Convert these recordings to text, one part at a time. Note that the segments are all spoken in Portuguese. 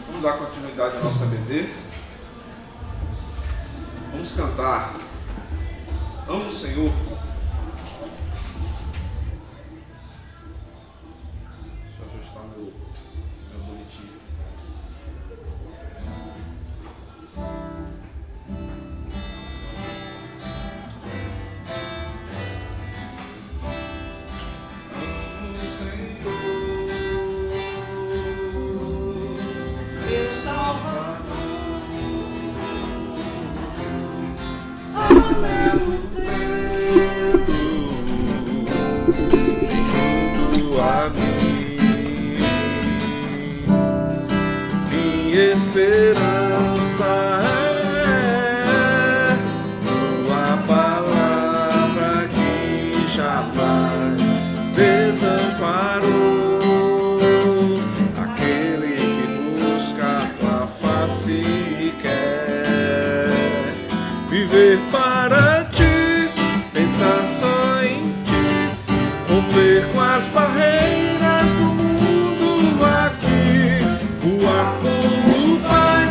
Vamos dar continuidade à nossa BD. Vamos cantar Amo o Senhor. Deixa eu ajustar meu bonitinho. Amo o Senhor, Meu Salvador, junto a mim, minha esperança é tua palavra que jamais desamparou aquele que busca tua face e quer viver para ti, pensar só em ti, romper com as barreiras do mundo aqui, voar com o Pai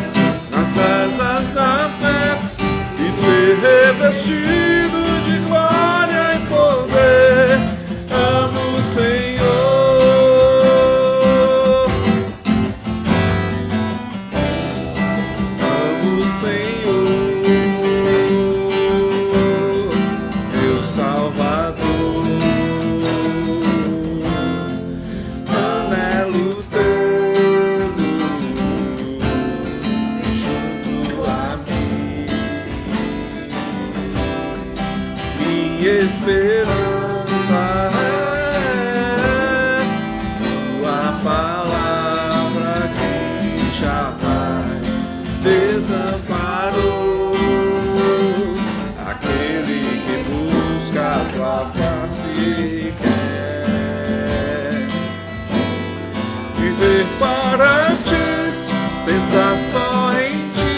nas asas da fé e ser revestido de glória e poder. Amo o Senhor, amo o Senhor, meu Salvador. Anelo tê-lo junto a mim, minha esperança é tua palavra que jamais desamparou aquele que busca a tua face e quer viver para ti, pensar só em ti,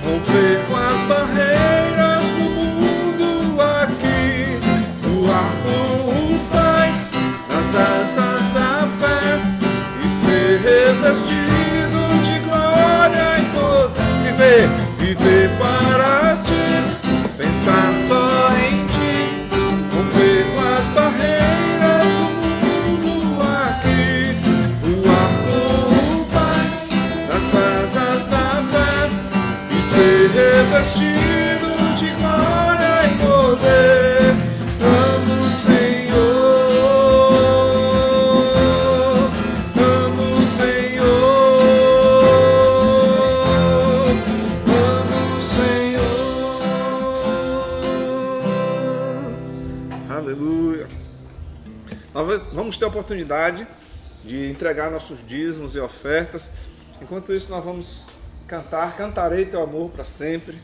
romper com as barreiras do mundo aqui, voar com o Pai nas asas da fé e ser revestido de glória e poder. Viver para ti, pensar só em ti, romper com as barreiras do mundo aqui, voar com o Pai nas asas da fé e ser revestido de glória e poder. Amo o Senhor, amo o Senhor, amo o Senhor. Aleluia. Nós vamos ter a oportunidade de entregar nossos dízimos e ofertas. Enquanto isso, nós vamos cantar Cantarei Teu Amor para Sempre.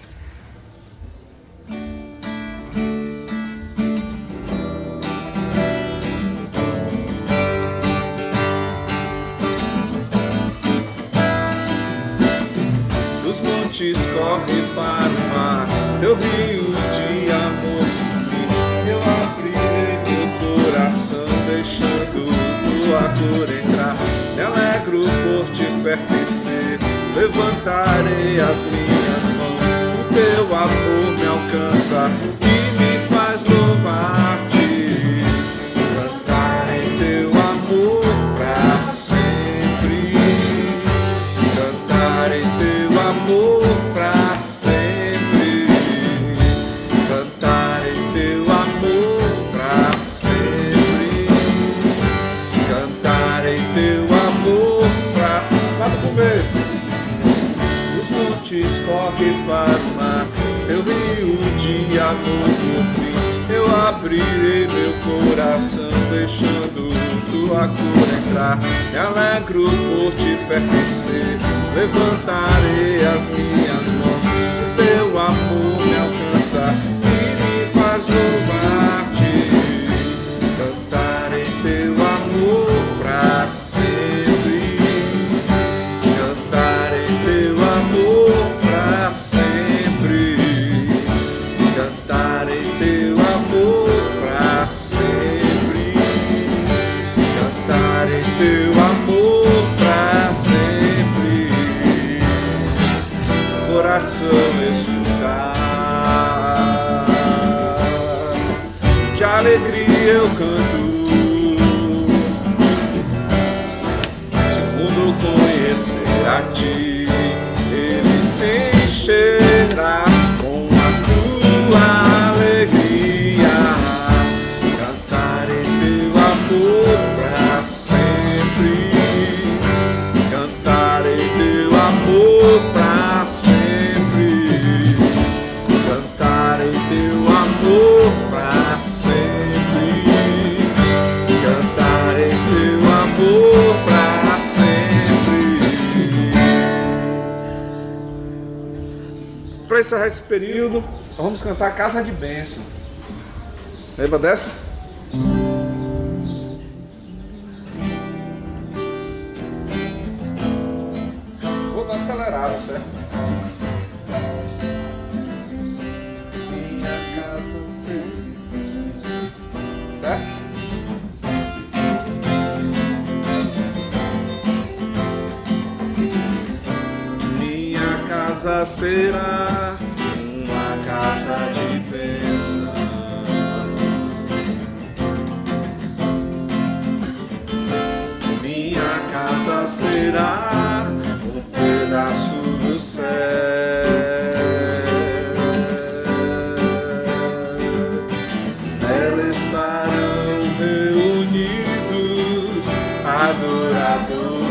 Dos montes corre para o mar, teu rio de amor por mim. Eu abrirei meu coração, deixando tua cor entrar. Me alegro por te pertencer, levantarei as minhas mãos. O teu amor me alcança e me faz louvar-te. Cantar em teu amor pra sempre, cantar em teu amor pra sempre, cantar em teu amor pra sempre, cantar em teu amor pra... Lá no começo. Os montes correm para o mar, teu rio de amor por mim. Eu abrirei meu coração, deixando tua cor entrar. Me alegro por te pertencer, levantarei as minhas mãos. coração exultar. De alegria eu canto, se o mundo conhecer a ti, ele se encherá com a tua alegria. Cantarei teu amor pra sempre, cantarei teu amor pra sempre, cantarei teu amor pra sempre, cantarei teu amor pra sempre. Para encerrar esse período, nós vamos cantar Casa de Bênção. Lembra dessa? Vou dar acelerada, certo? Minha casa sempre, certo? Minha casa será uma casa de bênção. Minha casa será um pedaço do céu. Nela estarão reunidos adoradores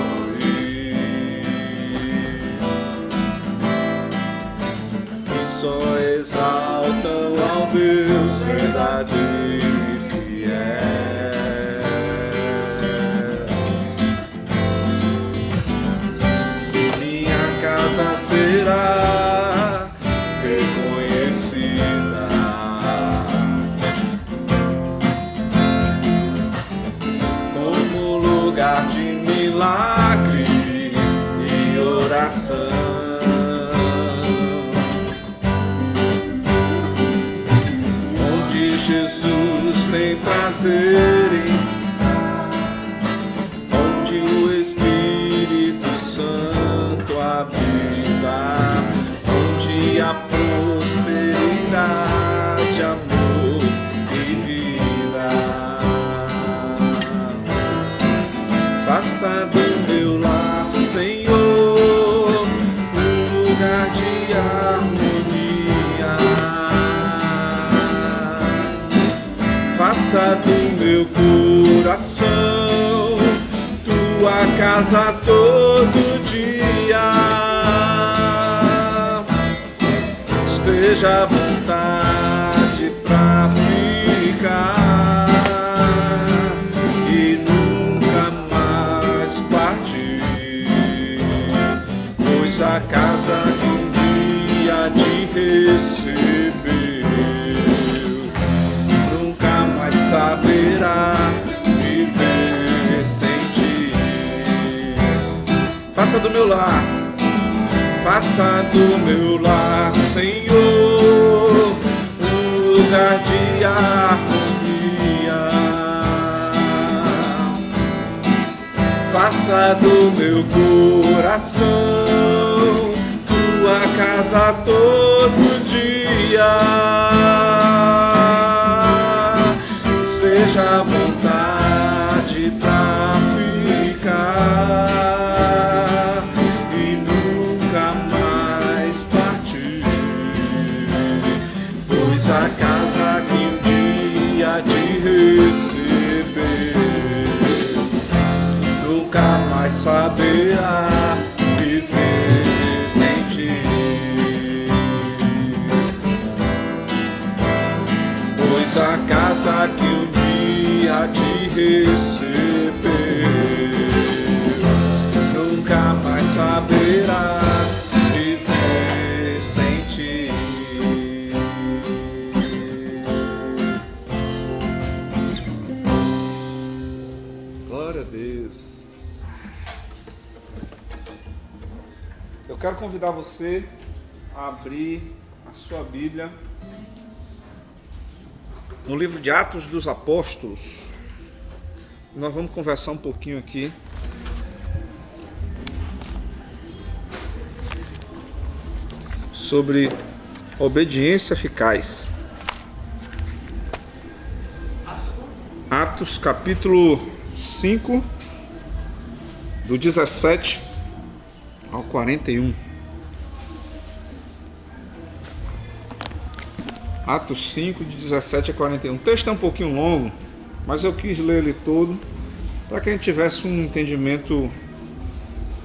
que só exaltam ao Deus verdadeiro e fiel. Minha casa será reconhecida como lugar de milagres e oração, onde Jesus tem prazer em estar, onde o Espírito Santo habita, onde há prosperidade, amor e vida. Faça do meu lar, Senhor, um lugar de harmonia. Faça do meu coração tua casa todo dia. Esteja à vontade pra ficar e nunca mais partir, pois a casa que um dia te recebeu nunca mais saberá viver sem ti. Faça do meu lar, faça do meu lar, Senhor, um lugar de harmonia. Faça do meu coração tua casa todo dia. Esteja à vontade pra ficar e nunca mais partir, pois a casa que um dia te recebeu nunca mais saberá viver sem ti. Pois a casa que um dia te recebeu nunca mais saberá viver sem ti. Glória a Deus. Eu quero convidar você a abrir a sua Bíblia no livro de Atos dos Apóstolos. Nós vamos conversar um pouquinho aqui sobre obediência eficaz. Atos capítulo 5, do 17 ao 41. Atos 5, de 17 a 41. O texto é um pouquinho longo, mas eu quis ler ele todo para que a gente tivesse um entendimento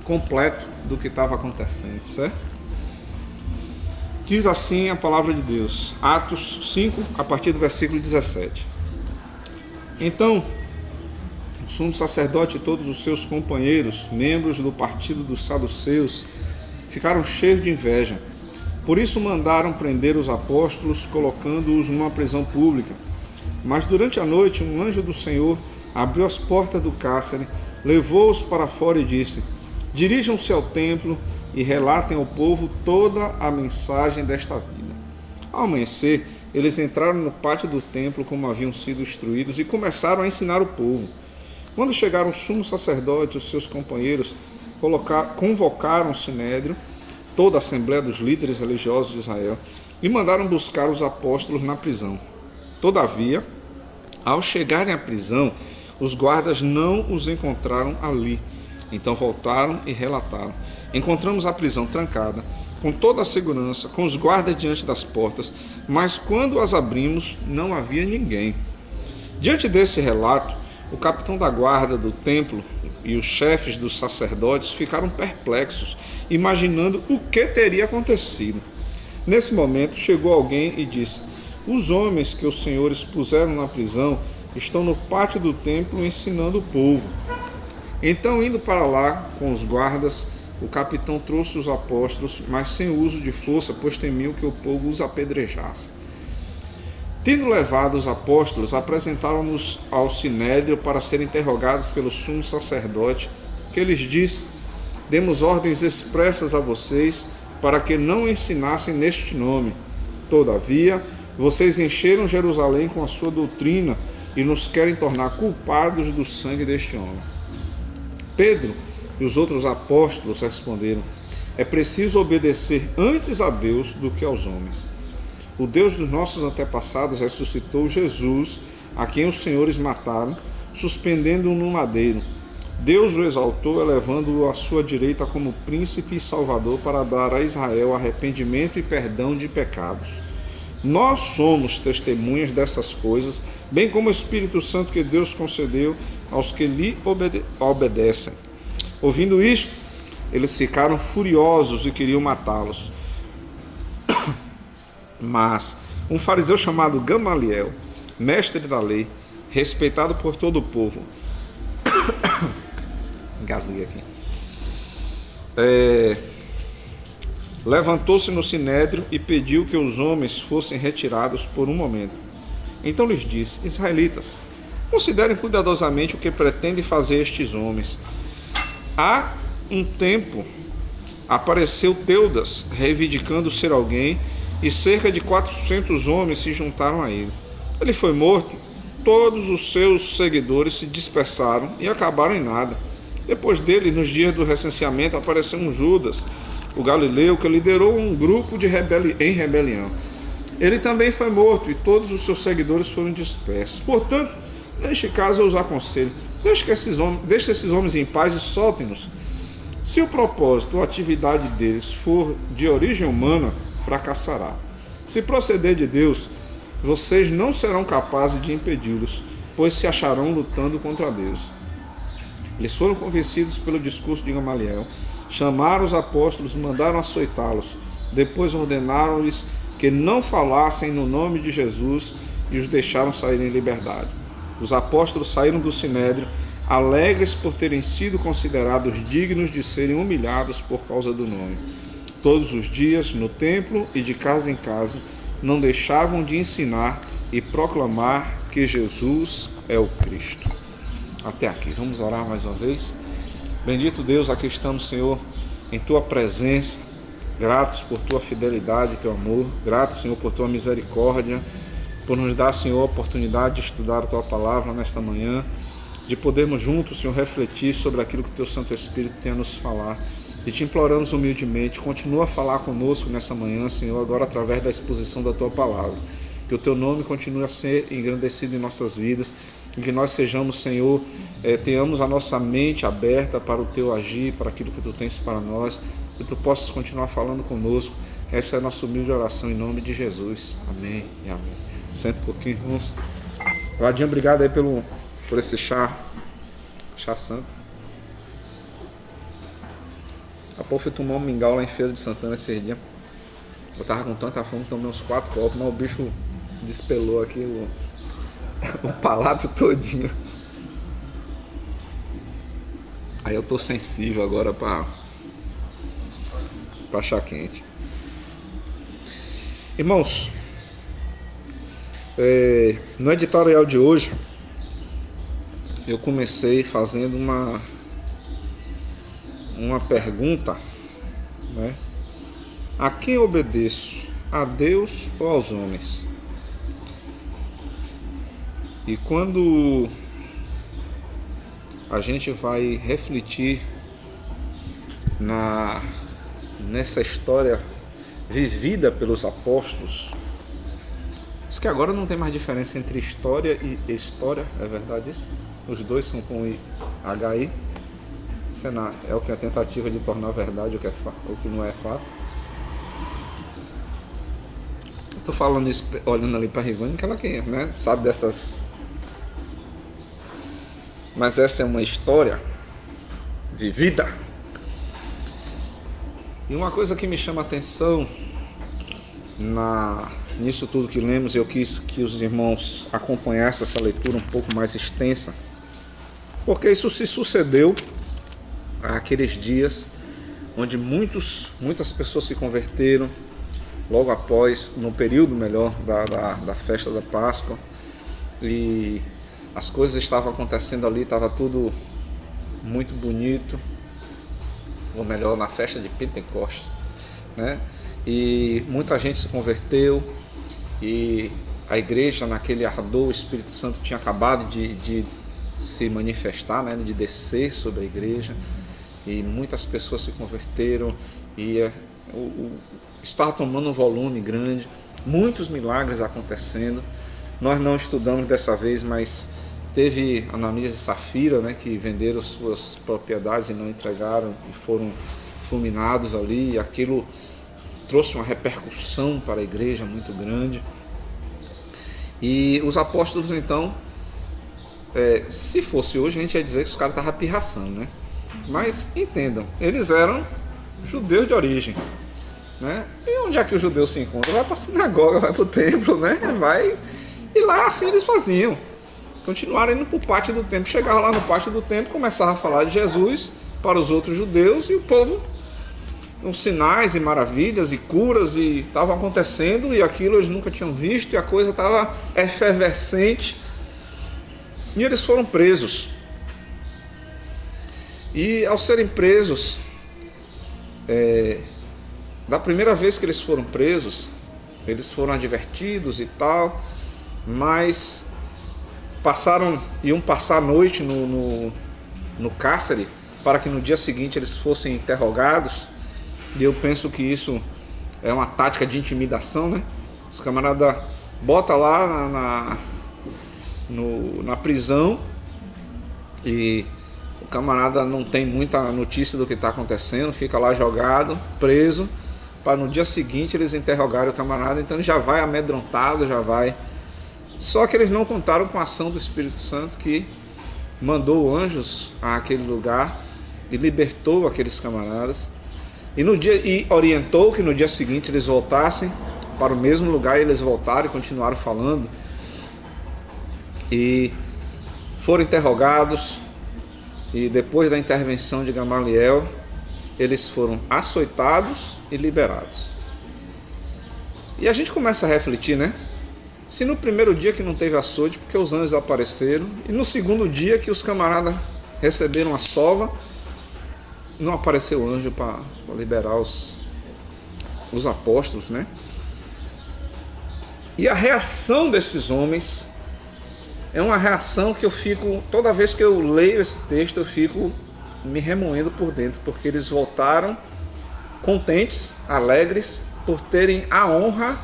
completo do que estava acontecendo, certo? Diz assim a palavra de Deus, Atos 5, a partir do versículo 17. Então, o sumo sacerdote e todos os seus companheiros, membros do partido dos saduceus, ficaram cheios de inveja. Por isso mandaram prender os apóstolos, colocando-os numa prisão pública. Mas durante a noite, um anjo do Senhor abriu as portas do cárcere, levou-os para fora e disse: dirijam-se ao templo e relatem ao povo toda a mensagem desta vida. Ao amanhecer, eles entraram no pátio do templo como haviam sido instruídos e começaram a ensinar o povo. Quando chegaram o sumo sacerdote e os seus companheiros, convocaram o sinédrio, toda a assembleia dos líderes religiosos de Israel, e mandaram buscar os apóstolos na prisão. Todavia, ao chegarem à prisão, os guardas não os encontraram ali. Então voltaram e relataram: encontramos a prisão trancada, com toda a segurança, com os guardas diante das portas, mas quando as abrimos, não havia ninguém. Diante desse relato, o capitão da guarda do templo e os chefes dos sacerdotes ficaram perplexos, imaginando o que teria acontecido. Nesse momento, chegou alguém e disse: os homens que os senhores puseram na prisão estão no pátio do templo ensinando o povo. Então, indo para lá com os guardas, o capitão trouxe os apóstolos, mas sem uso de força, pois temiam que o povo os apedrejasse. Tendo levado os apóstolos, apresentaram-nos ao sinédrio para serem interrogados pelo sumo sacerdote, que lhes disse: demos ordens expressas a vocês para que não ensinassem neste nome. Todavia, vocês encheram Jerusalém com a sua doutrina e nos querem tornar culpados do sangue deste homem. Pedro e os outros apóstolos responderam: é preciso obedecer antes a Deus do que aos homens. O Deus dos nossos antepassados ressuscitou Jesus, a quem os senhores mataram, suspendendo-o no madeiro. Deus o exaltou, elevando-o à sua direita como príncipe e salvador para dar a Israel arrependimento e perdão de pecados. Nós somos testemunhas dessas coisas, bem como o Espírito Santo que Deus concedeu aos que lhe obedecem. Ouvindo isto, eles ficaram furiosos e queriam matá-los. Mas um fariseu chamado Gamaliel, mestre da lei, respeitado por todo o povo, engasguei aqui, levantou-se no sinédrio e pediu que os homens fossem retirados por um momento. Então lhes disse: israelitas, considerem cuidadosamente o que pretendem fazer estes homens. Há um tempo apareceu Teudas, reivindicando ser alguém, e cerca de 400 homens se juntaram a ele. Ele foi morto, todos os seus seguidores se dispersaram e acabaram em nada. Depois dele, nos dias do recenseamento, apareceu um Judas, o galileu, que liderou um grupo em rebelião. Ele também foi morto e todos os seus seguidores foram dispersos. Portanto, neste caso eu os aconselho: deixe esses homens em paz e soltem-nos. Se o propósito ou atividade deles for de origem humana, fracassará. Se proceder de Deus, vocês não serão capazes de impedi-los, pois se acharão lutando contra Deus. Eles foram convencidos pelo discurso de Gamaliel, chamaram os apóstolos, mandaram açoitá-los. Depois ordenaram-lhes que não falassem no nome de Jesus e os deixaram sair em liberdade. Os apóstolos saíram do sinédrio, alegres por terem sido considerados dignos de serem humilhados por causa do nome. Todos os dias, no templo e de casa em casa, não deixavam de ensinar e proclamar que Jesus é o Cristo. Até aqui, vamos orar mais uma vez. Bendito Deus, aqui estamos, Senhor, em Tua presença, gratos por Tua fidelidade e Teu amor, gratos, Senhor, por Tua misericórdia, por nos dar, Senhor, a oportunidade de estudar a Tua palavra nesta manhã, de podermos juntos, Senhor, refletir sobre aquilo que o Teu Santo Espírito tem a nos falar. E te imploramos humildemente, continua a falar conosco nessa manhã, Senhor, agora através da exposição da Tua palavra. Que o Teu nome continue a ser engrandecido em nossas vidas, e que nós sejamos, Senhor, tenhamos a nossa mente aberta para o Teu agir, para aquilo que Tu tens para nós, que Tu possas continuar falando conosco. Essa é a nossa humilde oração em nome de Jesus. Amém e amém. Senta um pouquinho, irmãos. Vadinho, obrigado aí por esse chá santo. A pouco fui tomar um mingau lá em Feira de Santana esse dia. Eu tava com tanta fome, tomei uns 4 copos, mas o bicho despelou aqui o palato todinho. Aí eu tô sensível agora pra chá quente. Irmãos, no editorial de hoje eu comecei fazendo uma pergunta, né? A quem obedeço? A Deus ou aos homens? E quando a gente vai refletir nessa história vivida pelos apóstolos, diz que agora não tem mais diferença entre história e história, é verdade isso? Os dois são com HI. É o que é a tentativa de tornar verdade o que não é fato. Estou falando isso, olhando ali para a Rivane, que ela né, sabe dessas. Mas essa é uma história vivida. E uma coisa que me chama a atenção nisso tudo que lemos, eu quis que os irmãos acompanhassem essa leitura um pouco mais extensa, porque isso se sucedeu aqueles dias onde muitas pessoas se converteram logo após, no período melhor da festa da Páscoa, e as coisas estavam acontecendo ali, estava tudo muito bonito, ou melhor, na festa de Pentecostes, né? E muita gente se converteu, e a igreja, naquele ardor, o Espírito Santo tinha acabado de se manifestar, né? De descer sobre a igreja, e muitas pessoas se converteram, e estava tomando um volume grande, muitos milagres acontecendo. Nós não estudamos dessa vez, mas teve Ananias e Safira, né, que venderam suas propriedades e não entregaram e foram fulminados ali, e aquilo trouxe uma repercussão para a igreja muito grande. E os apóstolos, então, se fosse hoje, a gente ia dizer que os caras estavam pirraçando, né? Mas entendam, eles eram judeus de origem, né? E onde é que o judeu se encontra? Vai para a sinagoga, vai para o templo, né? Vai, e lá assim eles faziam. Continuaram indo para o pátio do templo. Chegavam lá no pátio do templo, começavam a falar de Jesus para os outros judeus, e o povo, uns sinais e maravilhas e curas e estavam acontecendo, e aquilo eles nunca tinham visto, e a coisa estava efervescente, e eles foram presos. E ao serem presos, da primeira vez que eles foram presos, eles foram advertidos e tal, mas iam passar a noite no cárcere, para que no dia seguinte eles fossem interrogados. E eu penso que isso é uma tática de intimidação, né? Os camaradas botam lá na prisão, e o camarada não tem muita notícia do que está acontecendo, fica lá jogado, preso, para no dia seguinte eles interrogarem o camarada. Então ele já vai amedrontado, já vai. Só que eles não contaram com a ação do Espírito Santo, que mandou anjos àquele lugar e libertou aqueles camaradas, e orientou que no dia seguinte eles voltassem para o mesmo lugar. E eles voltaram e continuaram falando, e foram interrogados. E depois da intervenção de Gamaliel, eles foram açoitados e liberados. E a gente começa a refletir, né? Se no primeiro dia que não teve açoite, porque os anjos apareceram, e no segundo dia que os camaradas receberam a sova, não apareceu anjo para liberar os apóstolos, né? E a reação desses homens é uma reação que eu fico, toda vez que eu leio esse texto, eu fico me remoendo por dentro, porque eles voltaram contentes, alegres, por terem a honra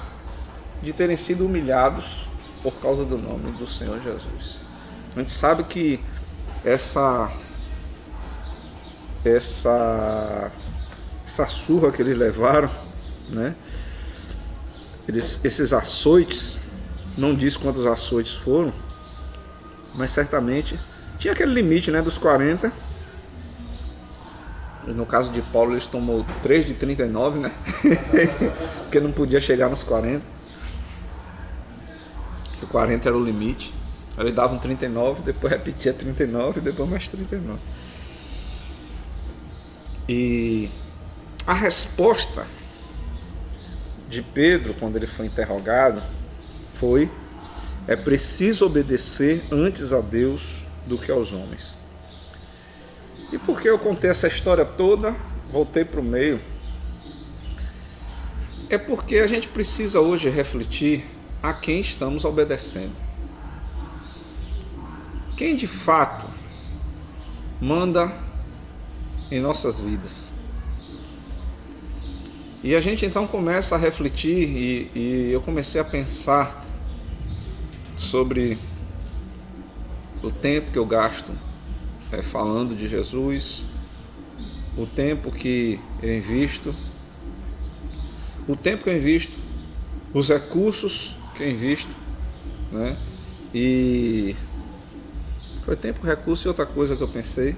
de terem sido humilhados por causa do nome do Senhor Jesus. A gente sabe que essa surra que eles levaram, né? Esses açoites, não diz quantos açoites foram, mas certamente tinha aquele limite, né, dos 40. No caso de Paulo, eles tomou 3 de 39, né? Porque não podia chegar nos 40. Que 40 era o limite. Ele dava um 39, depois repetia 39, depois mais 39. E a resposta de Pedro, quando ele foi interrogado, foi: é preciso obedecer antes a Deus do que aos homens. E por que eu contei essa história toda, voltei para o meio? É porque a gente precisa hoje refletir a quem estamos obedecendo. Quem de fato manda em nossas vidas. E a gente então começa a refletir e eu comecei a pensar sobre o tempo que eu gasto falando de Jesus, o tempo que eu invisto, os recursos que eu invisto, né? E foi tempo, recurso e outra coisa que eu pensei,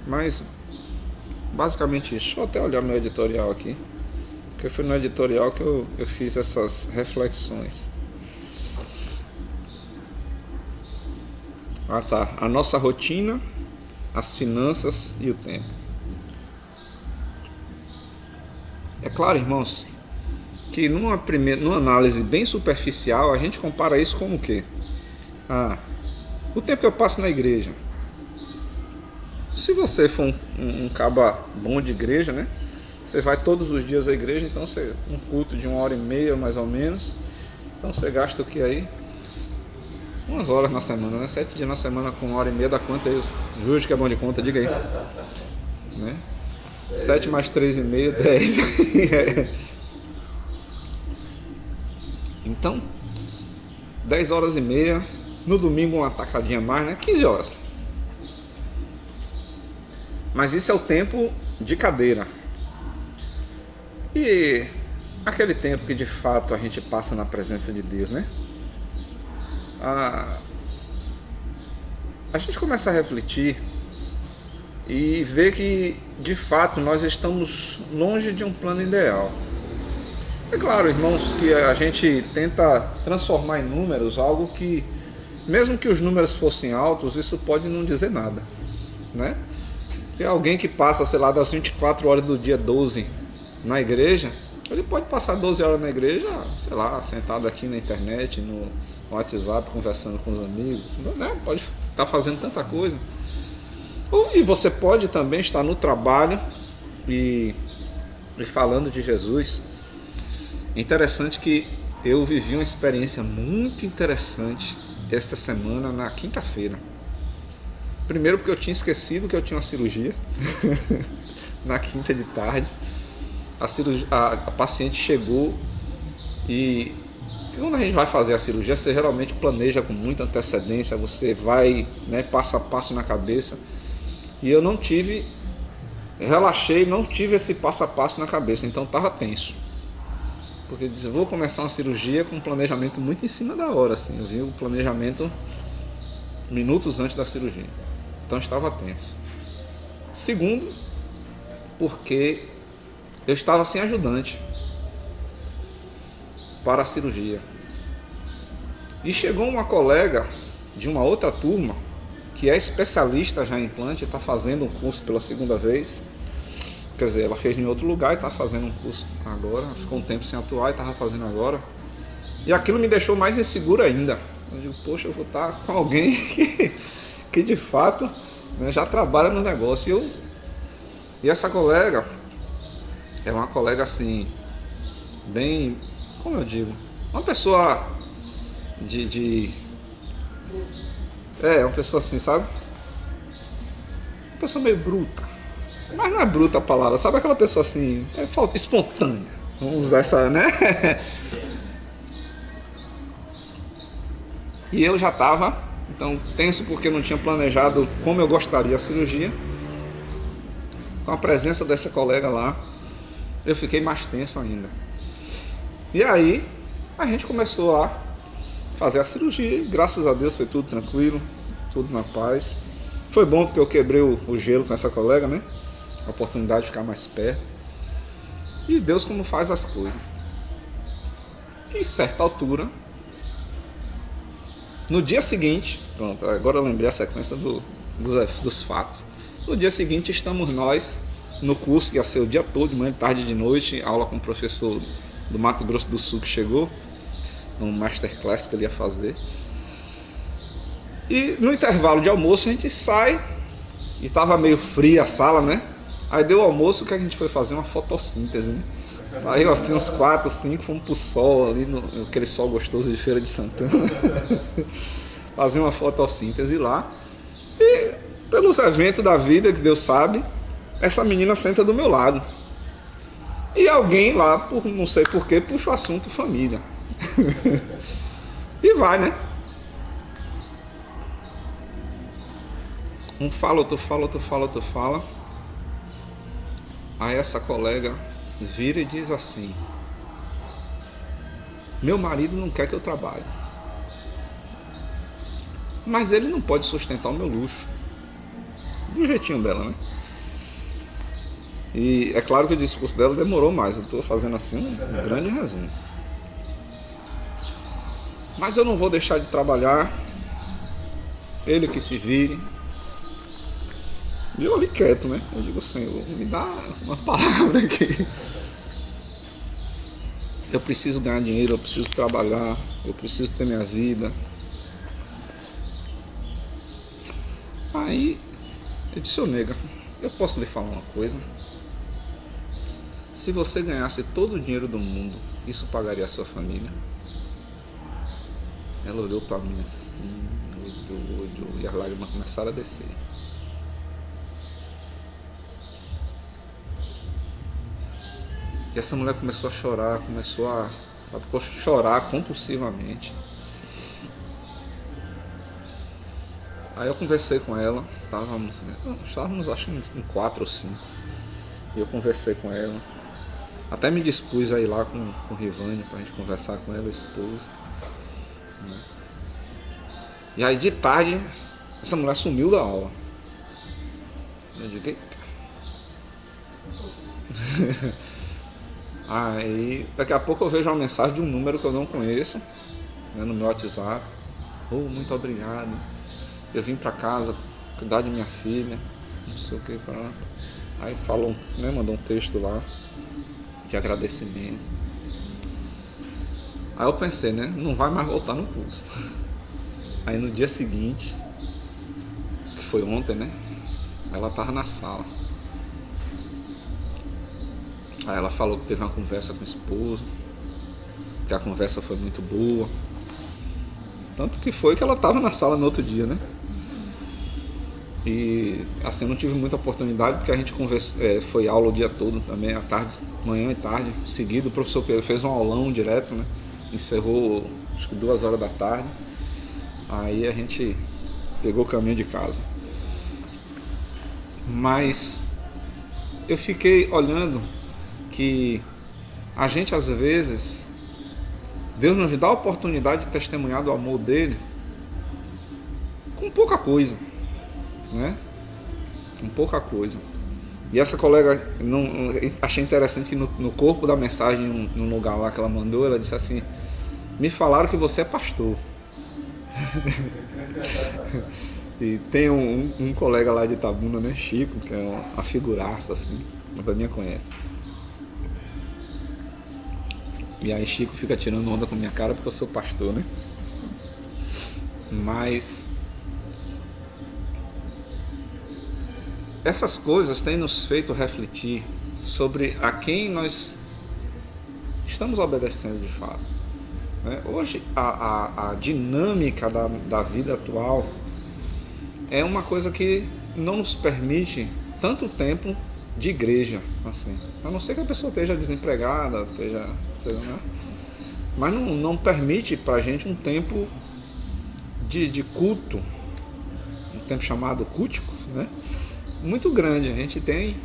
mas basicamente isso. Deixa eu até olhar meu editorial aqui, porque foi no editorial que eu fiz essas reflexões. Ah tá, a nossa rotina, as finanças e o tempo. É claro, irmãos, que numa análise bem superficial, a gente compara isso com o quê? O tempo que eu passo na igreja. Se você for um caba bom de igreja, né? Você vai todos os dias à igreja, então um culto de 1h30 mais ou menos. Então você gasta o que aí? Umas horas na semana, né? 7 dias na semana com 1h30 dá quanto aí? Justo que é bom de conta, diga aí. Né? 7 mais 3,5, 10. Então, 10h30. No domingo uma tacadinha mais, né? 15 horas. Mas isso é o tempo de cadeira. E aquele tempo que de fato a gente passa na presença de Deus, né? A gente começa a refletir e ver que de fato nós estamos longe de um plano ideal. É claro, irmãos, que a gente tenta transformar em números algo que, mesmo que os números fossem altos, isso pode não dizer nada, né? Porque alguém que passa, sei lá, das 24 horas do dia 12 na igreja, ele pode passar 12 horas na igreja, sei lá, sentado aqui na internet, no WhatsApp, conversando com os amigos, né? Pode estar fazendo tanta coisa. E você pode também estar no trabalho e falando de Jesus. Interessante que eu vivi uma experiência muito interessante esta semana, na quinta-feira. Primeiro porque eu tinha esquecido que eu tinha uma cirurgia na quinta de tarde. A paciente chegou e quando a gente vai fazer a cirurgia, você geralmente planeja com muita antecedência, você vai, né, passo a passo na cabeça. E eu não tive, relaxei, não tive esse passo a passo na cabeça, então estava tenso. Porque eu disse, vou começar uma cirurgia com um planejamento muito em cima da hora, assim. Eu vi o planejamento minutos antes da cirurgia. Então estava tenso. Segundo, porque eu estava sem ajudante para a cirurgia. E chegou uma colega de uma outra turma, que é especialista já em implante, está fazendo um curso pela segunda vez. Quer dizer, ela fez em outro lugar e está fazendo um curso agora. Ficou um tempo sem atuar e estava fazendo agora. E aquilo me deixou mais inseguro ainda. Eu digo, poxa, eu vou estar com alguém que de fato, né, já trabalha no negócio. E essa colega é uma colega assim, bem, como eu digo, uma pessoa uma pessoa assim, sabe? Uma pessoa meio bruta. Mas não é bruta a palavra, sabe aquela pessoa assim, espontânea. Vamos usar essa, né? E eu já estava, então, tenso porque não tinha planejado como eu gostaria a cirurgia. Com a presença dessa colega lá, eu fiquei mais tenso ainda. E aí, a gente começou a fazer a cirurgia e graças a Deus foi tudo tranquilo, tudo na paz. Foi bom porque eu quebrei o gelo com essa colega, né? A oportunidade de ficar mais perto. E Deus como faz as coisas. E em certa altura, no dia seguinte, pronto, agora eu lembrei a sequência dos fatos. No dia seguinte estamos nós no curso que ia ser o dia todo, de manhã, tarde e de noite, aula com o professor do Mato Grosso do Sul que chegou, no masterclass que ele ia fazer. E no intervalo de almoço a gente sai, e estava meio fria a sala, né? Aí deu o almoço, o que a gente foi fazer? Uma fotossíntese, né? Saiu assim uns 4, 5, fomos pro sol ali, aquele sol gostoso de Feira de Santana. Fazer uma fotossíntese lá. E pelos eventos da vida, que Deus sabe, essa menina senta do meu lado. E alguém lá, por não sei porquê, puxa o assunto família. E vai, né? Um fala, outro fala, outro fala, outro fala. Aí essa colega vira e diz assim: meu marido não quer que eu trabalhe, mas ele não pode sustentar o meu luxo. Do jeitinho dela, né? E é claro que o discurso dela demorou mais. Eu estou fazendo assim um grande resumo. Mas eu não vou deixar de trabalhar, ele que se vire. E eu ali quieto, né? Eu digo: Senhor, me dá uma palavra aqui. Eu preciso ganhar dinheiro, eu preciso trabalhar, eu preciso ter minha vida. Aí eu disse: ô nega, eu posso lhe falar uma coisa? Se você ganhasse todo o dinheiro do mundo, isso pagaria a sua família? Ela olhou para mim assim, olhou, e as lágrimas começaram a descer. E essa mulher começou a chorar, chorar compulsivamente. Aí eu conversei com ela, estávamos acho em 4 ou 5. E eu conversei com ela. Até me dispus a ir lá com o Rivane pra gente conversar com ela, a esposa. Né? E aí de tarde, essa mulher sumiu da aula. Eu digo: eita. Aí daqui a pouco eu vejo uma mensagem de um número que eu não conheço, né, no meu WhatsApp. Oh, muito obrigado. Eu vim pra casa cuidar de minha filha, não sei o que. Aí falou, né, mandou um texto lá de agradecimento. Aí eu pensei, né, não vai mais voltar no curso. Aí no dia seguinte, que foi ontem, né, ela tava na sala. Aí ela falou que teve uma conversa com o esposo, que a conversa foi muito boa. Tanto que foi que ela estava na sala no outro dia, né? E assim, eu não tive muita oportunidade, porque a gente conversou, foi aula o dia todo também, à tarde, manhã e tarde, seguido. O professor Pedro fez um aulão direto, né? Encerrou acho que 2 horas da tarde. Aí a gente pegou o caminho de casa. Mas eu fiquei olhando que a gente às vezes, Deus nos dá a oportunidade de testemunhar do amor dele com pouca coisa, né? Com pouca coisa. E essa colega, achei interessante que no corpo da mensagem, no lugar lá que ela mandou, ela disse assim: me falaram que você é pastor. E tem um colega lá de Itabuna, né, Chico, que é uma figuraça assim, a Vaninha conhece. E aí Chico fica tirando onda com minha cara porque eu sou pastor, né? Mas essas coisas têm nos feito refletir sobre a quem nós estamos obedecendo de fato. Né? Hoje a dinâmica da vida atual é uma coisa que não nos permite tanto tempo de igreja, assim. A não ser que a pessoa esteja desempregada, né? Mas não permite para a gente um tempo de culto, um tempo chamado cultico, né? Muito grande. A gente tem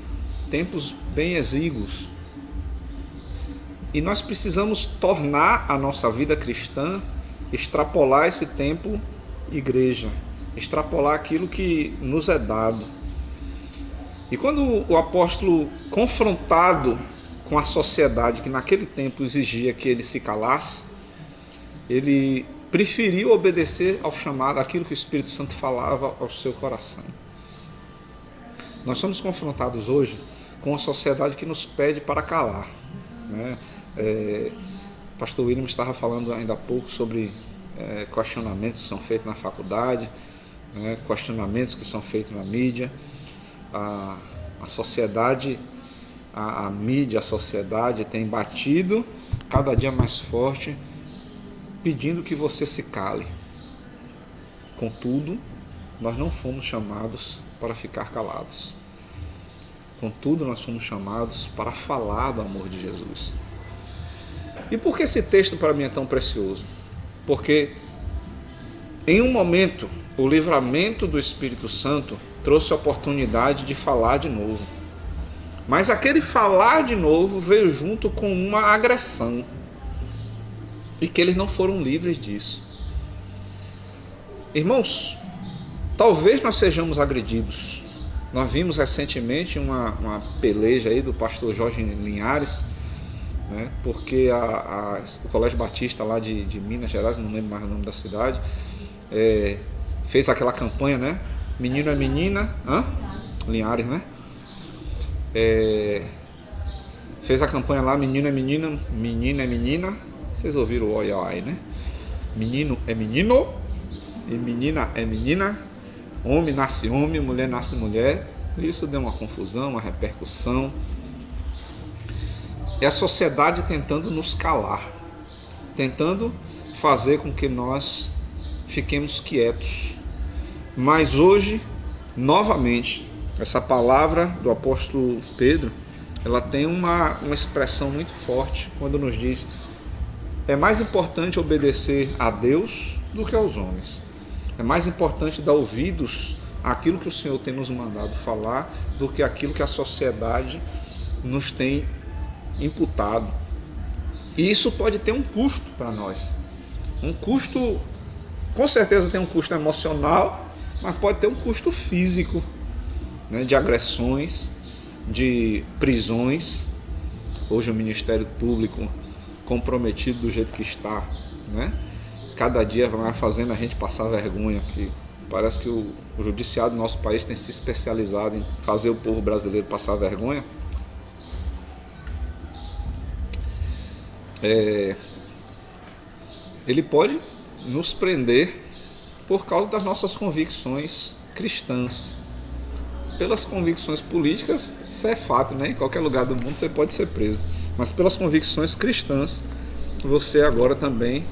tempos bem exíguos. E nós precisamos tornar a nossa vida cristã, extrapolar esse tempo igreja, extrapolar aquilo que nos é dado. E quando o apóstolo, confrontado com a sociedade que naquele tempo exigia que ele se calasse, ele preferiu obedecer ao chamado, aquilo que o Espírito Santo falava ao seu coração. Nós somos confrontados hoje com uma sociedade que nos pede para calar, né? O pastor William estava falando ainda há pouco sobre questionamentos que são feitos na faculdade, né? Questionamentos que são feitos na mídia. A sociedade, a mídia, a sociedade tem batido cada dia mais forte, pedindo que você se cale. Contudo, nós não fomos chamados para ficar calados. Contudo, nós somos chamados para falar do amor de Jesus. E por que esse texto para mim é tão precioso? Porque em um momento, o livramento do Espírito Santo trouxe a oportunidade de falar de novo. Mas aquele falar de novo veio junto com uma agressão. E que eles não foram livres disso. Irmãos, talvez nós sejamos agredidos. Nós vimos recentemente uma peleja aí do pastor Jorge Linhares, né, porque o Colégio Batista lá de Minas Gerais, não lembro mais o nome da cidade, fez aquela campanha, né? Menino é menina, Linhares, né? Fez a campanha lá, menino é menina, menina é menina. Vocês ouviram o oi, oi, né? Menino é menino e menina é menina. Homem nasce homem, mulher nasce mulher. Isso deu uma confusão, uma repercussão. É a sociedade tentando nos calar, tentando fazer com que nós fiquemos quietos. Mas hoje, novamente, essa palavra do apóstolo Pedro, ela tem uma expressão muito forte quando nos diz: é mais importante obedecer a Deus do que aos homens. É mais importante dar ouvidos àquilo que o Senhor tem nos mandado falar do que aquilo que a sociedade nos tem imputado. E isso pode ter um custo para nós. Um custo, com certeza tem um custo emocional, mas pode ter um custo físico, né, de agressões, de prisões. Hoje o Ministério Público comprometido do jeito que está, né? Cada dia vai fazendo a gente passar vergonha, que parece que o judiciário do nosso país tem se especializado em fazer o povo brasileiro passar vergonha. Ele pode nos prender por causa das nossas convicções cristãs. Pelas convicções políticas, isso é fato, né? Em qualquer lugar do mundo você pode ser preso. Mas pelas convicções cristãs, você agora também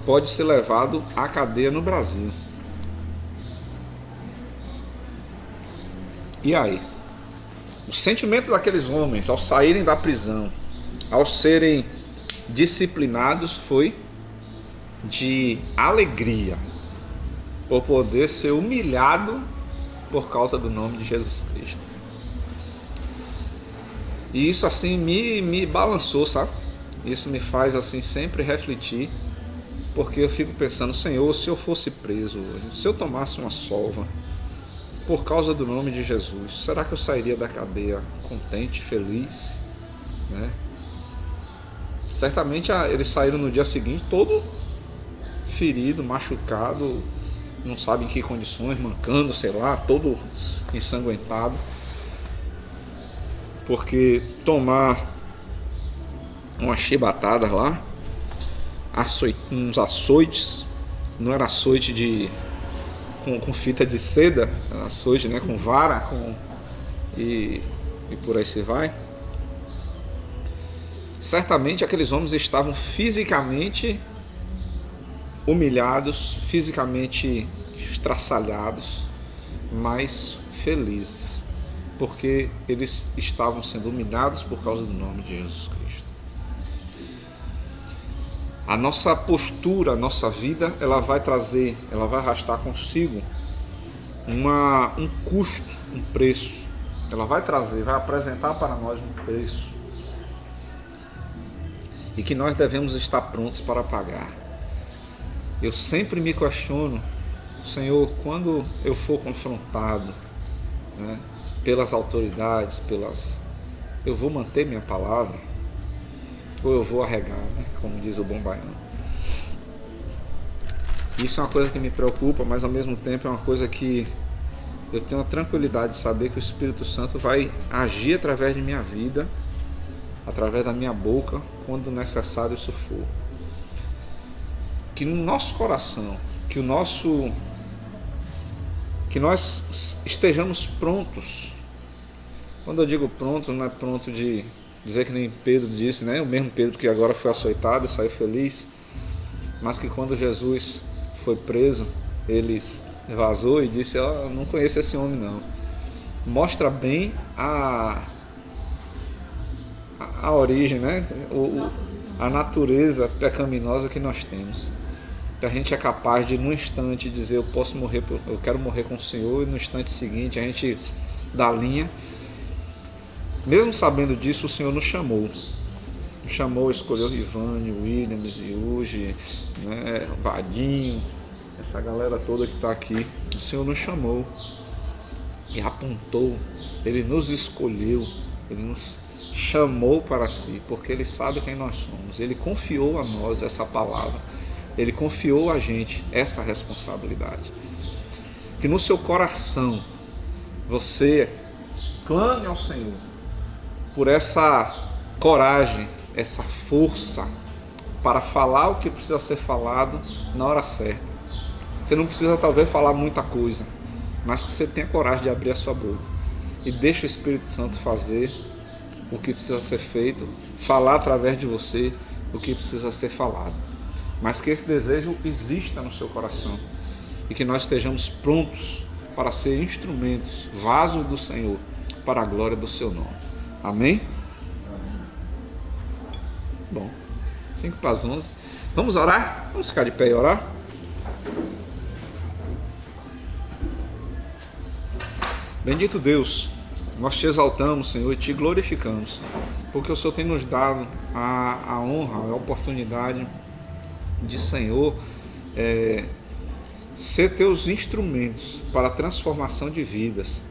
pode ser levado à cadeia no Brasil. E aí? O sentimento daqueles homens ao saírem da prisão, ao serem disciplinados, foi de alegria por poder ser humilhado por causa do nome de Jesus Cristo. E isso assim me balançou, sabe? Isso me faz assim sempre refletir, porque eu fico pensando: Senhor, se eu fosse preso hoje, se eu tomasse uma sova por causa do nome de Jesus, será que eu sairia da cadeia contente, feliz, né? Certamente eles saíram no dia seguinte todo ferido, machucado, não sabe em que condições, mancando, sei lá, todo ensanguentado, porque tomar umas chibatadas lá, uns açoites, não era açoite com fita de seda, era açoite, né, com vara, e por aí se vai. Certamente aqueles homens estavam fisicamente humilhados, fisicamente estraçalhados, mas felizes, porque eles estavam sendo humilhados por causa do nome de Jesus Cristo. A nossa postura, a nossa vida, ela vai arrastar consigo um custo, um preço. Ela vai apresentar para nós um preço. E que nós devemos estar prontos para pagar. Eu sempre me questiono, Senhor, quando eu for confrontado, né, pelas autoridades, eu vou manter minha palavra? Ou eu vou arregar, né, como diz o bom baiano? Isso é uma coisa que me preocupa, mas ao mesmo tempo é uma coisa que eu tenho a tranquilidade de saber que o Espírito Santo vai agir através de minha vida, através da minha boca, quando necessário isso for. Que no nosso coração, que nós estejamos prontos. Quando eu digo pronto, não é pronto de dizer que nem Pedro disse, né? O mesmo Pedro que agora foi açoitado e saiu feliz, mas que quando Jesus foi preso, ele vazou e disse: eu não conheço esse homem não. Mostra bem a origem, né? A natureza pecaminosa que nós temos. Que a gente é capaz de, num instante, dizer: eu quero morrer com o Senhor, e no instante seguinte a gente dá linha. Mesmo sabendo disso, o Senhor nos chamou. Nos chamou, escolheu Rivane, Williams, Yuji, né, Vadinho, essa galera toda que está aqui. O Senhor nos chamou e apontou. Ele nos escolheu, Ele nos chamou para si, porque Ele sabe quem nós somos. Ele confiou a nós essa palavra. Ele confiou a gente essa responsabilidade. Que no seu coração você clame ao Senhor por essa coragem, essa força para falar o que precisa ser falado na hora certa. Você não precisa talvez falar muita coisa, mas que você tenha coragem de abrir a sua boca e deixe o Espírito Santo fazer o que precisa ser feito, falar através de você o que precisa ser falado. Mas que esse desejo exista no seu coração e que nós estejamos prontos para ser instrumentos, vasos do Senhor, para a glória do seu nome. Amém? Bom, 5:11. Vamos orar? Vamos ficar de pé e orar? Bendito Deus, nós te exaltamos, Senhor, e te glorificamos, porque o Senhor tem nos dado a honra, a oportunidade de, Senhor, ser teus instrumentos para a transformação de vidas,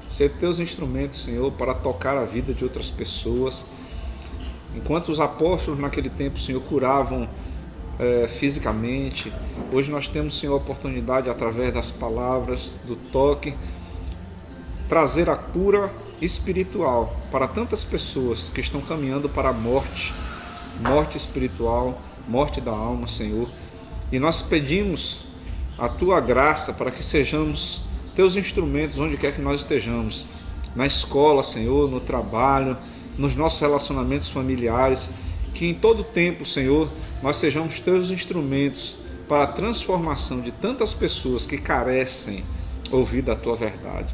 ser teus instrumentos, Senhor, para tocar a vida de outras pessoas. Enquanto os apóstolos naquele tempo, Senhor, curavam fisicamente, hoje nós temos, Senhor, a oportunidade, através das palavras, do toque, trazer a cura espiritual para tantas pessoas que estão caminhando para a morte espiritual, morte da alma, Senhor. E nós pedimos a tua graça para que sejamos teus instrumentos onde quer que nós estejamos, na escola, Senhor, no trabalho, nos nossos relacionamentos familiares, que em todo tempo, Senhor, nós sejamos teus instrumentos para a transformação de tantas pessoas que carecem ouvir da tua verdade.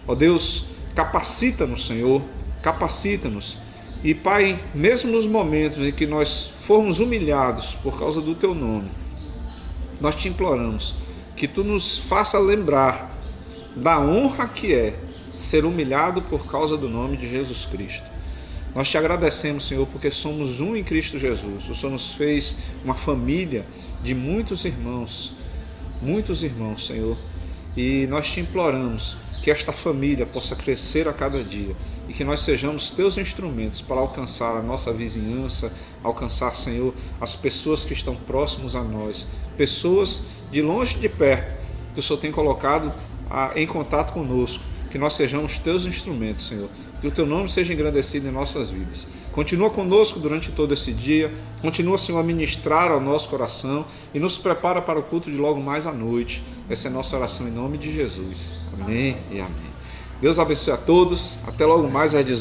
Ó Deus, capacita-nos, Senhor, capacita-nos. E Pai, mesmo nos momentos em que nós formos humilhados por causa do teu nome, nós te imploramos que tu nos faça lembrar da honra que é ser humilhado por causa do nome de Jesus Cristo. Nós te agradecemos, Senhor, porque somos um em Cristo Jesus. O Senhor nos fez uma família de muitos irmãos, Senhor. E nós te imploramos que esta família possa crescer a cada dia e que nós sejamos teus instrumentos para alcançar a nossa vizinhança, alcançar, Senhor, as pessoas que estão próximos a nós, pessoas de longe e de perto, que o Senhor tem colocado em contato conosco, que nós sejamos teus instrumentos, Senhor, que o teu nome seja engrandecido em nossas vidas. Continua conosco durante todo esse dia, continua, Senhor, a ministrar ao nosso coração e nos prepara para o culto de logo mais à noite. Essa é a nossa oração em nome de Jesus. Amém e amém. Deus abençoe a todos. Até logo mais às 18h.